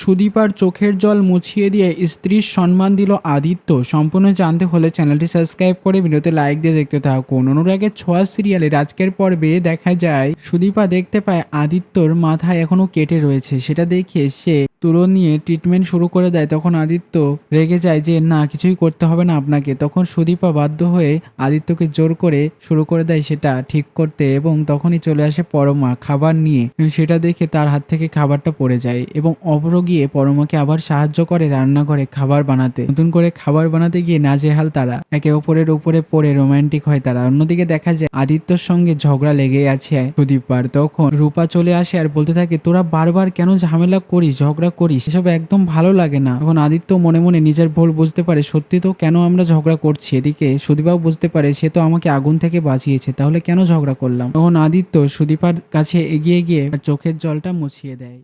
সুদীপার চোখের জল মুছিয়ে দিয়ে স্ত্রীর সম্মান দিল আদিত্য। সম্পূর্ণ জানতে হলে চ্যানেলটি সাবস্ক্রাইব করে ভিডিওতে লাইক দিয়ে দেখতে থাকুন। অনুরাগের ছোঁয়া সিরিয়ালের আজকের পর্বে দেখা যায় সুদীপা দেখতে পায় আদিত্যর মাথায় এখনো কেটে রয়েছে। সেটা দেখে সে তুলো নিয়ে ট্রিটমেন্ট শুরু করে দেয়। তখন আদিত্য রেগে যায় যে না, কিছুই করতে হবে না আপনাকে। তখন সুদীপা বাধ্য হয়ে আদিত্যকে জোর করে শুরু করে দেয় সেটা ঠিক করতে, এবং তখনই চলে আসে পরমা খাবার নিয়ে। সেটা দেখে তার হাত থেকে খাবারটা পড়ে যায় এবং অপর গিয়ে পরমাকে আবার সাহায্য করে রান্নাঘরে খাবার বানাতে। নতুন করে খাবার বানাতে গিয়ে নাজেহাল তারা, একে অপরের উপরে পড়ে রোমান্টিক হয় তারা। অন্যদিকে দেখা যায় আদিত্যর সঙ্গে ঝগড়া লেগে আছে সুদীপার। তখন রূপা চলে আসে আর বলতে থাকে তোরা বারবার কেন ঝামেলা করিস, ঝগড়া করিস, এসব একদম ভালো লাগে না। তখন আদিত্য মনে মনে নিজের ভুল বুঝতে পারে, সত্যি তো কেন আমরা ঝগড়া করছি। এদিকে সুদীপাও বুঝতে পারে সে তো আমাকে আগুন থেকে বাঁচিয়েছে, তাহলে কেন ঝগড়া করলাম। তখন আদিত্য সুদীপার কাছে এগিয়ে গিয়ে চোখের জলটা মুছিয়ে দেয়।